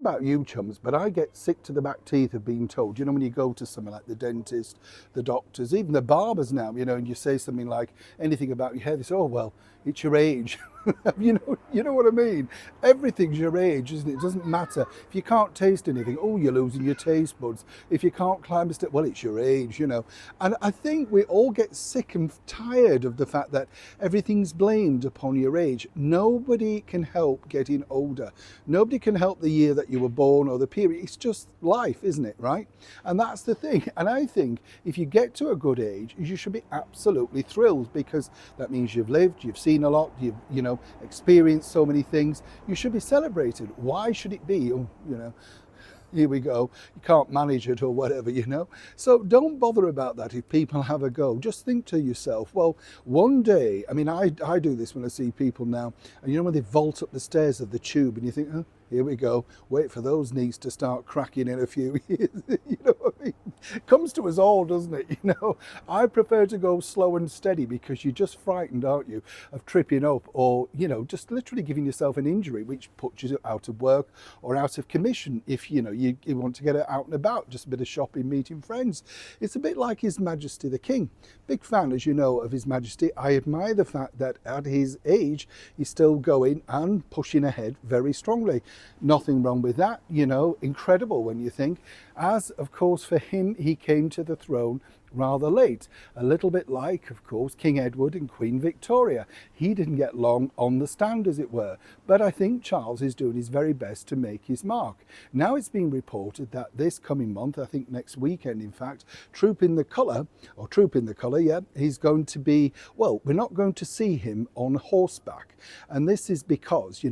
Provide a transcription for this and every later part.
About you chums, but I get sick to the back teeth of being told, when you go to somewhere like the dentist, the doctors, even the barbers now, and you say something like anything about your hair, they say, oh, well, it's your age. You know what I mean? Everything's your age, isn't it? It doesn't matter. If you can't taste anything, oh, you're losing your taste buds. If you can't climb a step, well, it's your age. And I think we all get sick and tired of the fact that everything's blamed upon your age. Nobody can help getting older. Nobody can help the year that you were born or the period. It's just life, isn't it, right? And that's the thing. And I think if you get to a good age, you should be absolutely thrilled, because that means you've lived, you've seen a lot, you've, experienced so many things. You should be celebrated. Why should it be, here we go, you can't manage it or whatever. So don't bother about that if people have a go. Just think to yourself, well, one day, I do this when I see people now, and when they vault up the stairs of the tube and you think, oh, here we go, wait for those knees to start cracking in a few years. You know what I mean? It comes to us all, doesn't it? I prefer to go slow and steady, because you're just frightened, aren't you, of tripping up or, just literally giving yourself an injury, which puts you out of work or out of commission if, you want to get out and about, just a bit of shopping, meeting friends. It's a bit like His Majesty the King. Big fan, as you know, of His Majesty. I admire the fact that at his age, he's still going and pushing ahead very strongly. Nothing wrong with that, incredible when you think. As, of course, for him, he came to the throne rather late, a little bit like, of course, King Edward and Queen Victoria. He didn't get long on the stand, as it were, but I think Charles is doing his very best to make his mark. Now it's being reported that this coming month, I think next weekend in fact, Troop in the Colour, yeah, he's going to be, well, we're not going to see him on horseback, and this is because,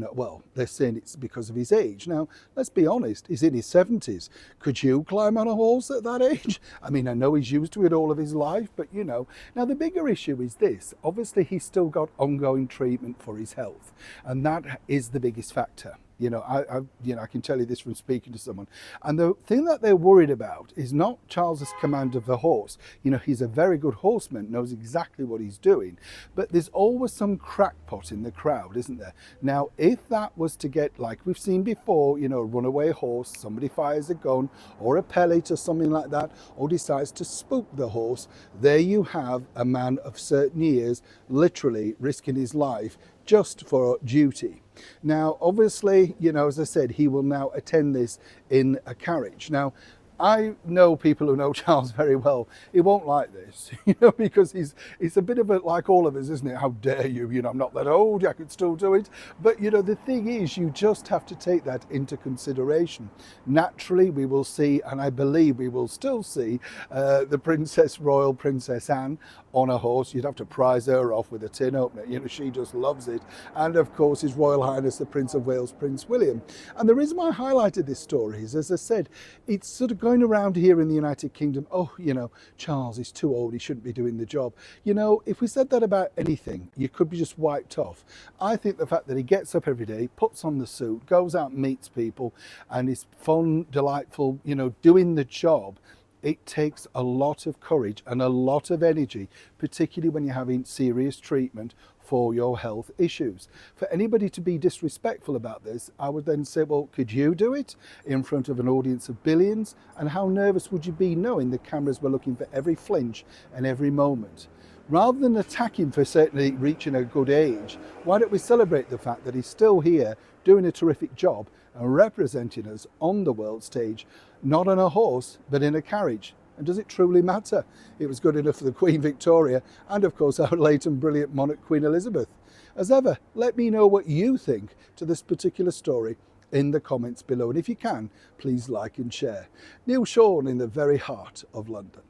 they're saying it's because of his age. Now, let's be honest, he's in his 70s. Could you climb on a horse at that age? I know he's used to it all of his life, but now the bigger issue is this. Obviously he's still got ongoing treatment for his health, and that is the biggest factor. I can tell you this from speaking to someone. And the thing that they're worried about is not Charles's command of the horse. He's a very good horseman, knows exactly what he's doing, but there's always some crackpot in the crowd, isn't there? Now, if that was to get, like we've seen before, a runaway horse, somebody fires a gun or a pellet or something like that, or decides to spook the horse, there you have a man of certain years literally risking his life just for duty. Now, obviously, as I said, he will now attend this in a carriage. Now, I know people who know Charles very well. He won't like this, because he's a bit of a, like all of us, isn't it? How dare you? I'm not that old, I could still do it. But, the thing is, you just have to take that into consideration. Naturally, we will see, and I believe we will still see, the Royal Princess Anne on a horse. You'd have to prize her off with a tin opener. She just loves it. And of course, His Royal Highness, the Prince of Wales, Prince William. And the reason why I highlighted this story is, as I said, it's sort of going around here in the United Kingdom, oh, Charles is too old, he shouldn't be doing the job. If we said that about anything, you could be just wiped off. I think the fact that he gets up every day, puts on the suit, goes out and meets people, and is fun, delightful, doing the job, it takes a lot of courage and a lot of energy, particularly when you're having serious treatment for your health issues. For anybody to be disrespectful about this, I would then say, well, could you do it in front of an audience of billions? And how nervous would you be knowing the cameras were looking for every flinch and every moment? Rather than attack him for certainly reaching a good age, why don't we celebrate the fact that he's still here doing a terrific job and representing us on the world stage, not on a horse, but in a carriage? And does it truly matter? It was good enough for the Queen Victoria and, of course, our late and brilliant monarch, Queen Elizabeth. As ever, let me know what you think to this particular story in the comments below. And if you can, please like and share. Neil Sean in the very heart of London.